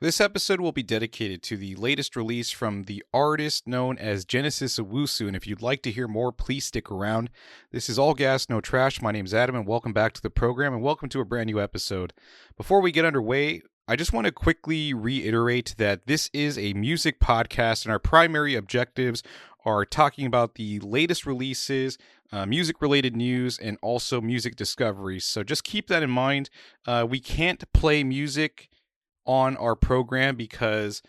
This episode will be dedicated to the latest release from the artist known as Genesis Owusu, and if you'd like to hear more, please stick around. This is All Gas, No Trash. My name's Adam, and welcome back to the program, and welcome to a brand new episode. Before we get underway, I just want to quickly reiterate that this is a music podcast, and our primary objectives are talking about the latest releases, music-related news, and also music discoveries. So just keep that in mind. We can't play music on our program because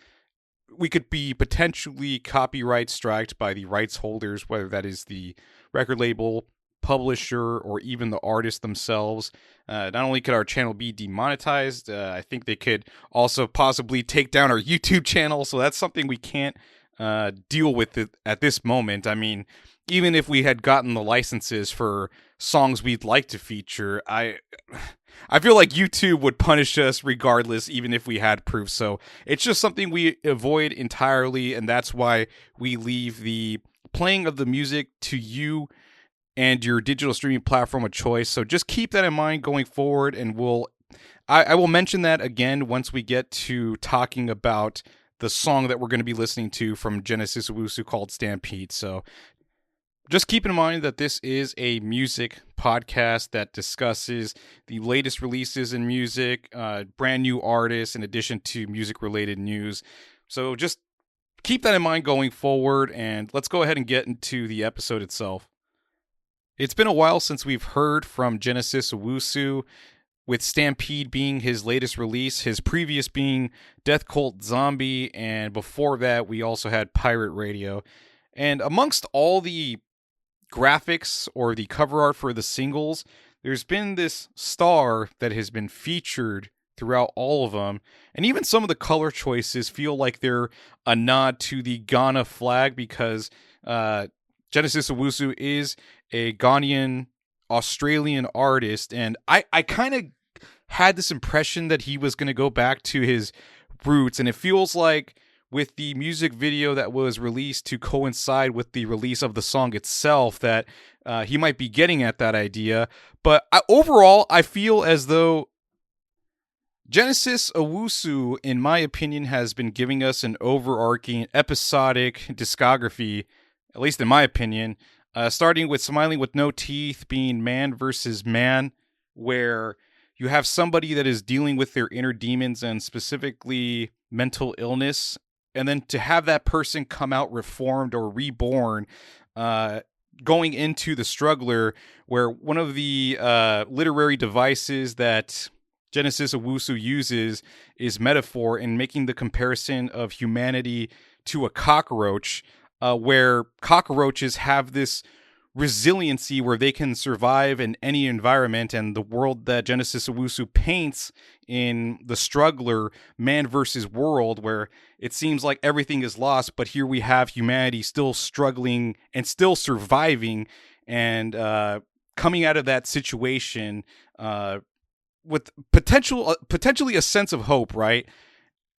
we could be potentially copyright striked by the rights holders, whether that is the record label, publisher, or even the artists themselves. Not only could our channel be demonetized, I think they could also possibly take down our YouTube channel, so that's something we can't deal with at this moment. I mean, even if we had gotten the licenses for songs we'd like to feature, I feel like YouTube would punish us regardless, even if we had proof. So it's just something we avoid entirely, and that's why we leave the playing of the music to you and your digital streaming platform of choice. So just keep that in mind going forward, and I will mention that again once we get to talking about the song that we're going to be listening to from Genesis Owusu called Stampede. So just keep in mind that this is a music podcast that discusses the latest releases in music, brand new artists, in addition to music-related news. So just keep that in mind going forward, and let's go ahead and get into the episode itself. It's been a while since we've heard from Genesis Owusu, with Stampede being his latest release, his previous being Death Cult Zombie, and before that we also had Pirate Radio. And amongst all the graphics or the cover art for the singles, there's been this star that has been featured throughout all of them, and even some of the color choices feel like they're a nod to the Ghana flag, because Genesis Owusu is a Ghanaian Australian artist, and I kind of had this impression that he was going to go back to his roots, and it feels like with the music video that was released to coincide with the release of the song itself that he might be getting at that idea. But overall, I feel as though Genesis Owusu, in my opinion, has been giving us an overarching episodic discography, at least in my opinion, starting with Smiling with No Teeth being Man versus Man, where you have somebody that is dealing with their inner demons and specifically mental illness, and then to have that person come out reformed or reborn, going into The Struggler, where one of the literary devices that Genesis Owusu uses is metaphor, in making the comparison of humanity to a cockroach, where cockroaches have this resiliency where they can survive in any environment, and the world that Genesis Owusu paints in The Struggler, Man versus World, where it seems like everything is lost, but here we have humanity still struggling and still surviving, and coming out of that situation with potentially a sense of hope, right?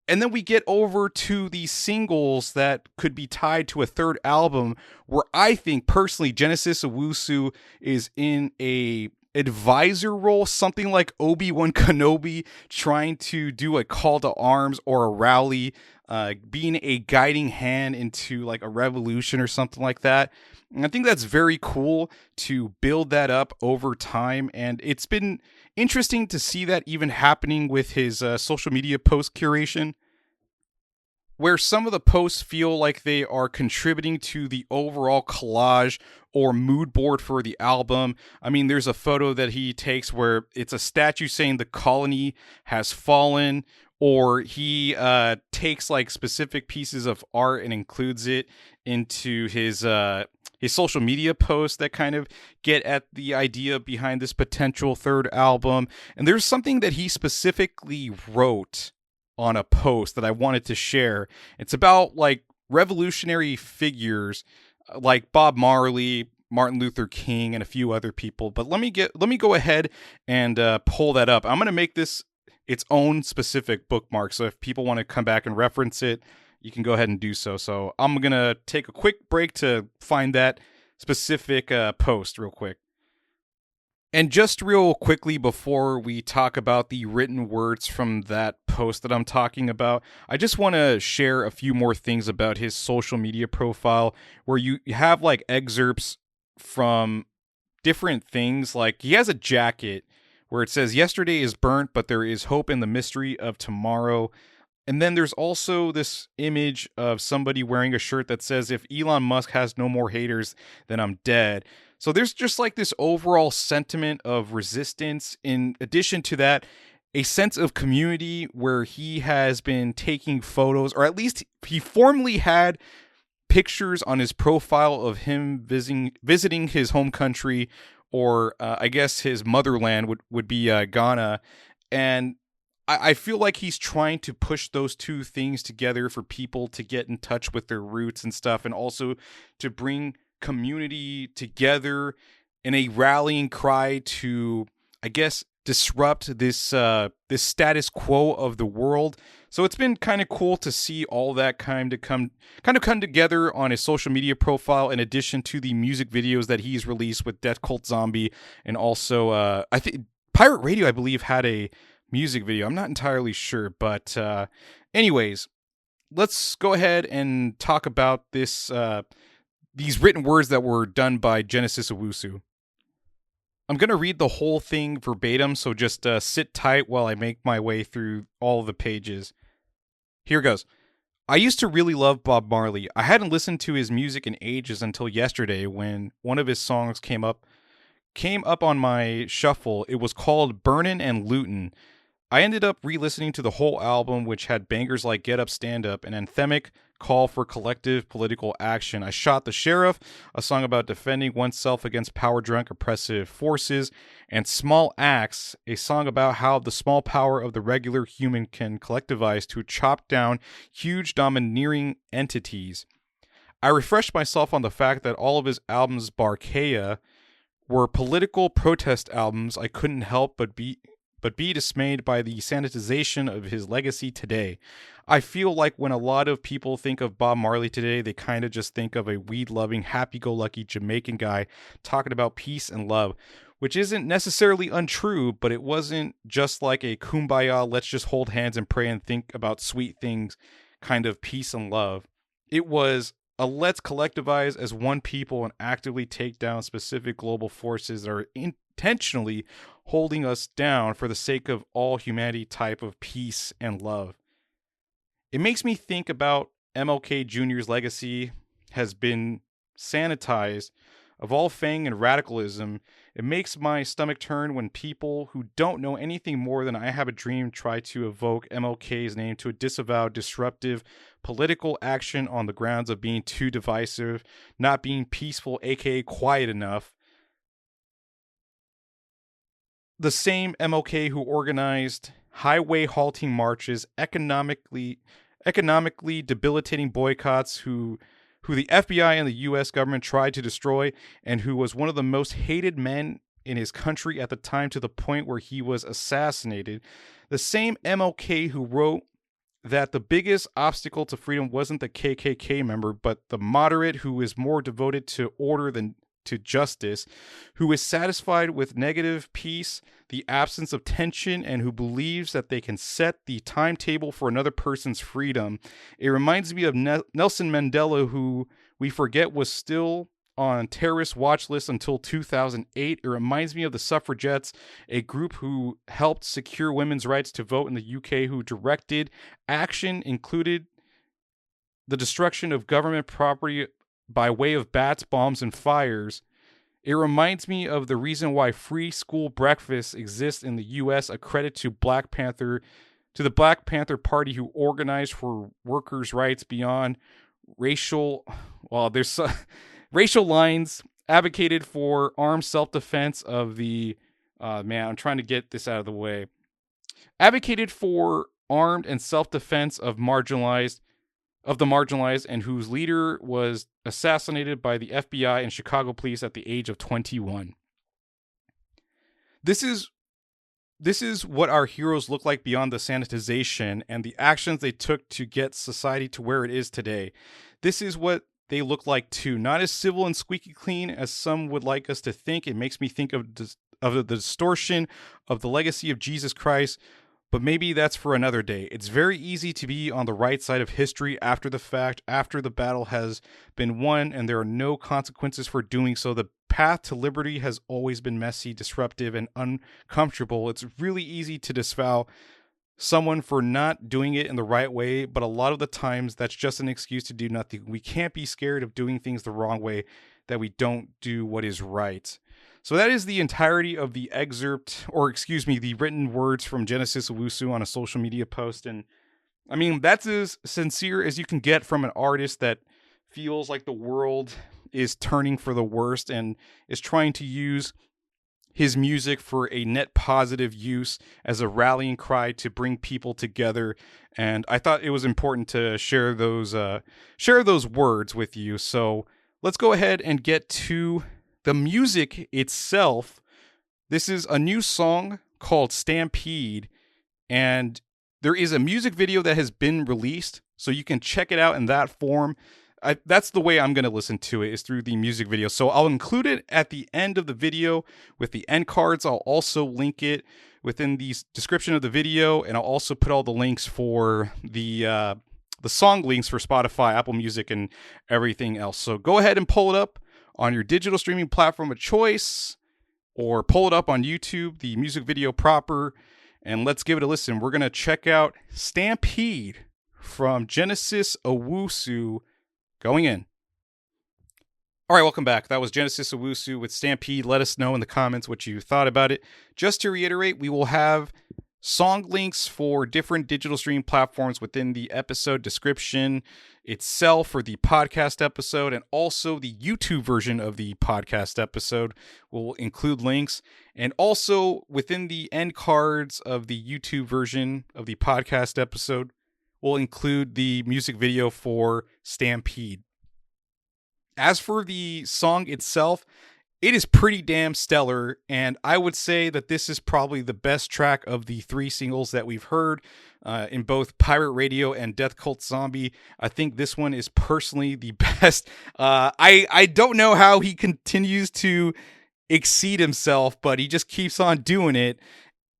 And then we get over to the singles that could be tied to a third album, where I think personally Genesis Owusu is in a advisor role, something like Obi-Wan Kenobi trying to do a call to arms or a rally, being a guiding hand into like a revolution or something like that. And I think that's very cool to build that up over time, and it's been interesting to see that even happening with his social media post curation, where some of the posts feel like they are contributing to the overall collage or mood board for the album. I mean, there's a photo that he takes where it's a statue saying the colony has fallen, or he takes like specific pieces of art and includes it into his social media posts that kind of get at the idea behind this potential third album. And there's something that he specifically wrote on a post that I wanted to share. It's about like revolutionary figures like Bob Marley, Martin Luther King, and a few other people. But let me go ahead and pull that up. I'm going to make this its own specific bookmark, so if people want to come back and reference it, you can go ahead and do so. So I'm going to take a quick break to find that specific post real quick. And just real quickly before we talk about the written words from that post that I'm talking about, I just want to share a few more things about his social media profile where you have like excerpts from different things. Like he has a jacket where it says, "Yesterday is burnt, but there is hope in the mystery of tomorrow." And then there's also this image of somebody wearing a shirt that says, "If Elon Musk has no more haters, then I'm dead." So there's just like this overall sentiment of resistance. In addition to that, a sense of community where he has been taking photos, or at least he formerly had pictures on his profile of him visiting his home country, or I guess his motherland would be Ghana. And I feel like he's trying to push those two things together for people to get in touch with their roots and stuff, and also to bring community together in a rallying cry to, I guess, disrupt this status quo of the world. So it's been kind of cool to see all that kind of come together on his social media profile, in addition to the music videos that he's released with Death Cult Zombie, and also I think Pirate Radio, I believe, had a music video. I'm not entirely sure, but anyways, let's go ahead and talk about these written words that were done by Genesis Owusu. I'm going to read the whole thing verbatim, so just sit tight while I make my way through all the pages. Here goes. I used to really love Bob Marley. I hadn't listened to his music in ages until yesterday when one of his songs came up on my shuffle. It was called Burnin' and Lootin'. I ended up re-listening to the whole album, which had bangers like Get Up, Stand Up, an anthemic call for collective political action. I Shot the Sheriff, a song about defending oneself against power-drunk oppressive forces, and Small Axe, a song about how the small power of the regular human can collectivize to chop down huge domineering entities. I refreshed myself on the fact that all of his albums, bar Kea, were political protest albums. I couldn't help but be dismayed by the sanitization of his legacy today. I feel like when a lot of people think of Bob Marley today, they kind of just think of a weed-loving, happy-go-lucky Jamaican guy talking about peace and love, which isn't necessarily untrue, but it wasn't just like a kumbaya, let's just hold hands and pray and think about sweet things kind of peace and love. It was a let's collectivize as one people and actively take down specific global forces that are intentionally holding us down for the sake of all humanity type of peace and love. It makes me think about MLK Jr.'s legacy has been sanitized of all fang and radicalism. It makes my stomach turn when people who don't know anything more than I Have a Dream try to evoke MLK's name to a disavowed, disruptive political action on the grounds of being too divisive, not being peaceful, aka quiet enough. The same MLK who organized highway halting marches, economically debilitating boycotts, who the FBI and the US government tried to destroy, and who was one of the most hated men in his country at the time, to the point where he was assassinated. The same MLK who wrote that the biggest obstacle to freedom wasn't the KKK member, but the moderate who is more devoted to order than to justice, who is satisfied with negative peace, the absence of tension, and who believes that they can set the timetable for another person's freedom. It reminds me of Nelson Mandela, who we forget was still on terrorist watch list until 2008. It reminds me of the suffragettes, a group who helped secure women's rights to vote in the UK, who directed action included the destruction of government property by way of bats, bombs, and fires. It reminds me of the reason why free school breakfasts exist in the U.S., a credit to the Black Panther Party, who organized for workers' rights beyond racial lines, advocated for armed self-defense of the I'm trying to get this out of the way. Advocated for armed and self-defense of the marginalized, and whose leader was assassinated by the FBI and Chicago police at the age of 21. This is what our heroes look like beyond the sanitization and the actions they took to get society to where it is today. This is what they look like too. Not as civil and squeaky clean as some would like us to think. It makes me think of the distortion of the legacy of Jesus Christ. But maybe that's for another day. It's very easy to be on the right side of history after the fact, after the battle has been won, and there are no consequences for doing so. The path to liberty has always been messy, disruptive, and uncomfortable. It's really easy to disavow someone for not doing it in the right way, but a lot of the times that's just an excuse to do nothing. We can't be scared of doing things the wrong way, that we don't do what is right. So that is the entirety of the excerpt, or excuse me, the written words from Genesis Owusu on a social media post. And I mean, that's as sincere as you can get from an artist that feels like the world is turning for the worst and is trying to use his music for a net positive use as a rallying cry to bring people together. And I thought it was important to share those words with you. So let's go ahead and get to the music itself. This is a new song called Stampede, and there is a music video that has been released, so you can check it out in that form. That's the way I'm going to listen to it, is through the music video. So I'll include it at the end of the video with the end cards. I'll also link it within the description of the video, and I'll also put all the links for the song links for Spotify, Apple Music, and everything else. So go ahead and pull it up on your digital streaming platform of choice, or pull it up on YouTube, the music video proper, and let's give it a listen. We're going to check out Stampede from Genesis Owusu, going in. All right, welcome back. That was Genesis Owusu with Stampede. Let us know in the comments what you thought about it. Just to reiterate, we will have song links for different digital streaming platforms within the episode description itself for the podcast episode, and also the YouTube version of the podcast episode will include links. And also within the end cards of the YouTube version of the podcast episode will include the music video for Stampede. As for the song itself, it is pretty damn stellar, and I would say that this is probably the best track of the 3 singles that we've heard in both Pirate Radio and Death Cult Zombie. I think this one is personally the best. I don't know how he continues to exceed himself, but he just keeps on doing it.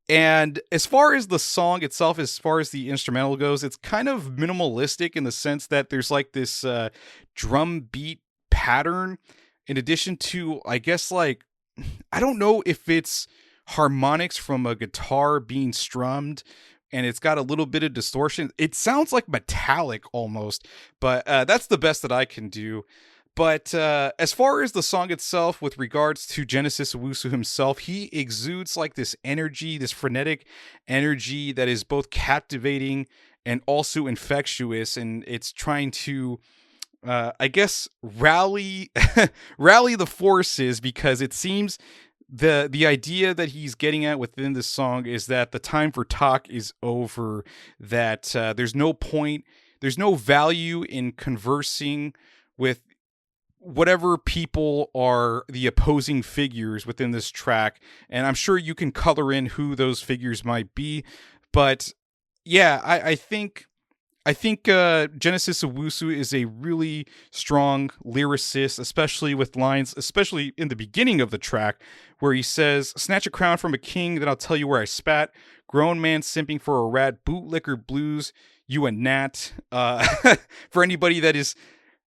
And as far as the song itself, as far as the instrumental goes, it's kind of minimalistic in the sense that there's like this drum beat pattern, in addition to, I guess, like, I don't know if it's harmonics from a guitar being strummed, and it's got a little bit of distortion. It sounds like metallic almost, but that's the best that I can do. But as far as the song itself, with regards to Genesis Owusu himself, he exudes like this energy, this frenetic energy that is both captivating and also infectious, and it's trying to I guess rally the forces, because it seems the idea that he's getting at within this song is that the time for talk is over, that there's no point, there's no value in conversing with whatever people are the opposing figures within this track. And I'm sure you can color in who those figures might be, but yeah, I think Genesis Owusu is a really strong lyricist, especially with lines, especially in the beginning of the track, where he says, "Snatch a crown from a king, then I'll tell you where I spat. Grown man simping for a rat, bootlicker blues, you a gnat." For anybody that is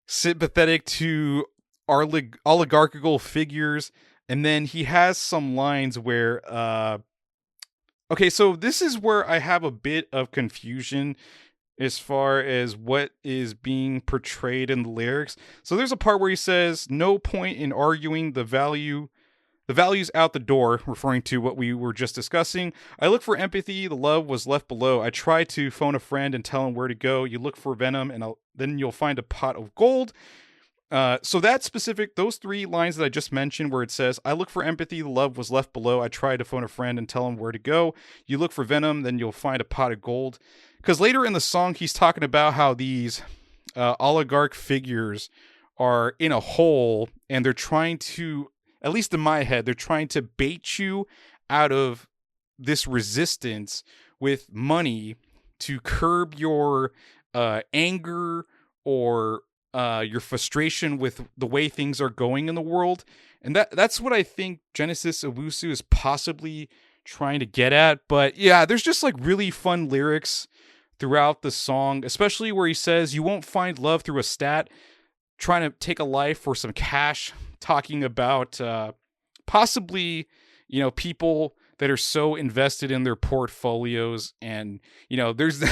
sympathetic to oligarchical figures. And then he has some lines where, okay, so this is where I have a bit of confusion as far as what is being portrayed in the lyrics. So there's a part where he says, "No point in arguing the value's out the door," referring to what we were just discussing. "I look for empathy, the love was left below. I try to phone a friend and tell him where to go. You look for venom, and then you'll find a pot of gold." So that specific, those 3 lines that I just mentioned, where it says, "I look for empathy, the love was left below. I try to phone a friend and tell him where to go. You look for venom, then you'll find a pot of gold." Because later in the song, he's talking about how these oligarch figures are in a hole, and they're trying to, at least in my head, they're trying to bait you out of this resistance with money to curb your anger or your frustration with the way things are going in the world. And that's what I think Genesis Owusu is possibly trying to get at. But yeah, there's just like really fun lyrics throughout the song, especially where he says, "You won't find love through a stat, trying to take a life for some cash," talking about possibly, people that are so invested in their portfolios. And, there's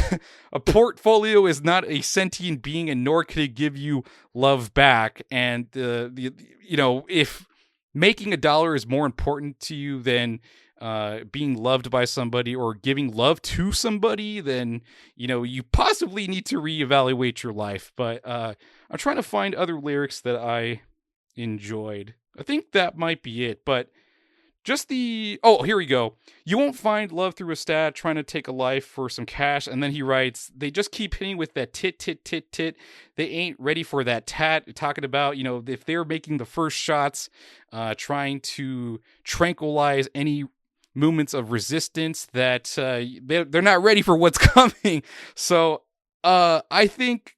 a portfolio is not a sentient being, and nor can it give you love back. And if making a dollar is more important to you than being loved by somebody or giving love to somebody, then you possibly need to reevaluate your life. But I'm trying to find other lyrics that I enjoyed. I think that might be it. But just here we go. "You won't find love through a stat, trying to take a life for some cash." And then he writes, "They just keep hitting with that tit, tit, tit, tit. They ain't ready for that tat." Talking about, if they're making the first shots, trying to tranquilize any movements of resistance, that they're not ready for what's coming. So I think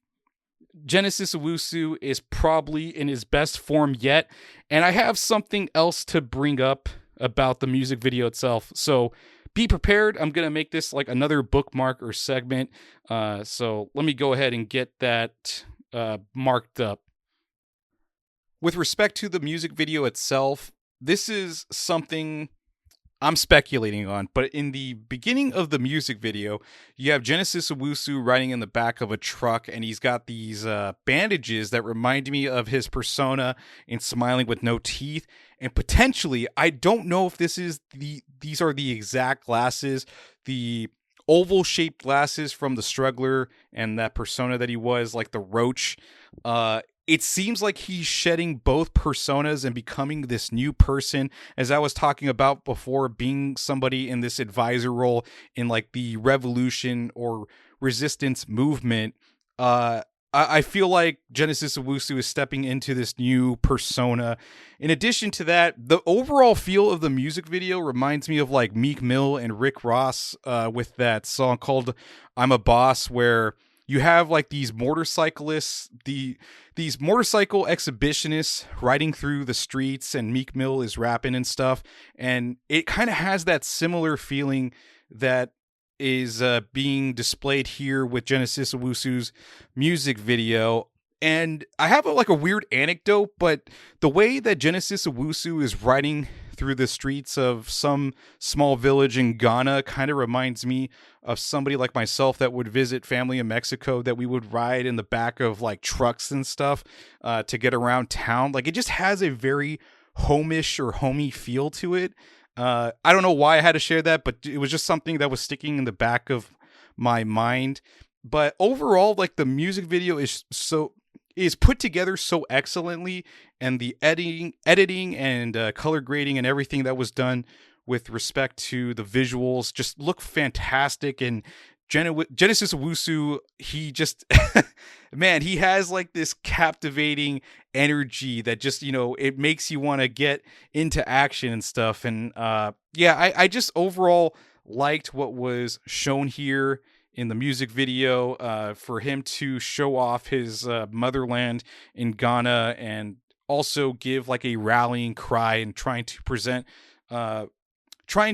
Genesis Owusu is probably in his best form yet. And I have something else to bring up about the music video itself. So be prepared. I'm going to make this like another bookmark or segment. So let me go ahead and get that marked up. With respect to the music video itself, this is something I'm speculating on, but in the beginning of the music video, you have Genesis Owusu riding in the back of a truck, and he's got these bandages that remind me of his persona in Smiling with No Teeth. And potentially, I don't know if these are the exact glasses, the oval-shaped glasses from the Struggler and that persona that he was, like the Roach. It seems like he's shedding both personas and becoming this new person, as I was talking about before, being somebody in this advisor role in like the revolution or resistance movement. I feel like Genesis Owusu is stepping into this new persona. In addition to that, the overall feel of the music video reminds me of like Meek Mill and Rick Ross with that song called "I'm a Boss," where you have like these motorcyclists, these motorcycle exhibitionists riding through the streets, and Meek Mill is rapping and stuff. And it kind of has that similar feeling that is being displayed here with Genesis Owusu's music video. And I have a weird anecdote, but the way that Genesis Owusu is riding through the streets of some small village in Ghana kind of reminds me of somebody like myself that would visit family in Mexico, that we would ride in the back of like trucks and stuff to get around town. Like, it just has a very homish or homey feel to it. I don't know why I had to share that, but it was just something that was sticking in the back of my mind. But overall, like, the music video is put together so excellently, and the editing and color grading and everything that was done with respect to the visuals just look fantastic. And Genesis Owusu, he just, man, he has like this captivating energy that just, it makes you want to get into action and stuff. And I just overall liked what was shown here in the music video, for him to show off his motherland in Ghana, and also give like a rallying cry, and trying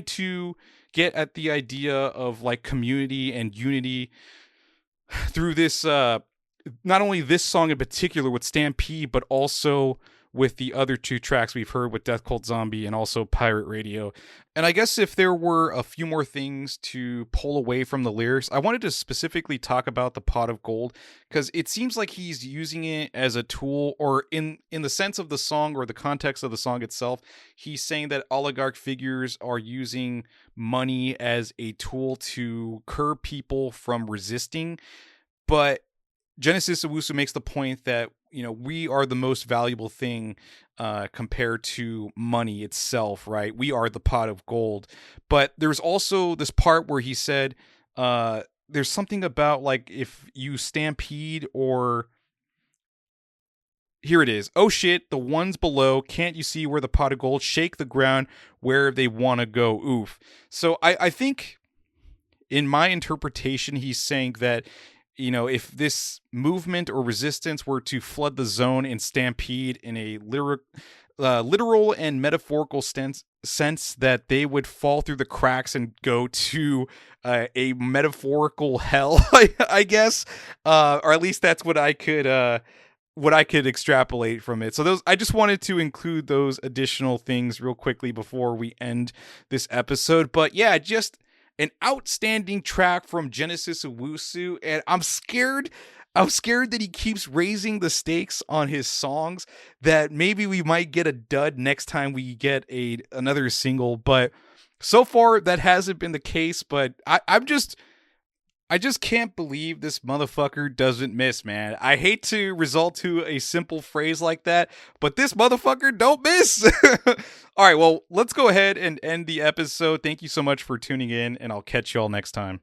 to get at the idea of like community and unity through this, not only this song in particular with Stampede, but also with the other two tracks we've heard with Death Cult Zombie and also Pirate Radio. And I guess if there were a few more things to pull away from the lyrics, I wanted to specifically talk about the pot of gold, because it seems like he's using it as a tool, or in the sense of the song or the context of the song itself, he's saying that oligarch figures are using money as a tool to curb people from resisting. But Genesis Owusu makes the point that, we are the most valuable thing compared to money itself, right? We are the pot of gold. But there's also this part where he said, there's something about like, if you stampede, or here it is. "Oh shit, the ones below, can't you see where the pot of gold shake the ground where they want to go? Oof." So I think in my interpretation, he's saying that if this movement or resistance were to flood the zone and stampede in a literal and metaphorical sense, that they would fall through the cracks and go to a metaphorical hell, I guess, or at least that's what I could extrapolate from it. So I just wanted to include those additional things real quickly before we end this episode. But yeah, just an outstanding track from Genesis Owusu, and I'm scared that he keeps raising the stakes on his songs, that maybe we might get a dud next time we get another single, but so far that hasn't been the case. But I just can't believe this motherfucker doesn't miss, man. I hate to resort to a simple phrase like that, but this motherfucker don't miss. All right, well, let's go ahead and end the episode. Thank you so much for tuning in, and I'll catch y'all next time.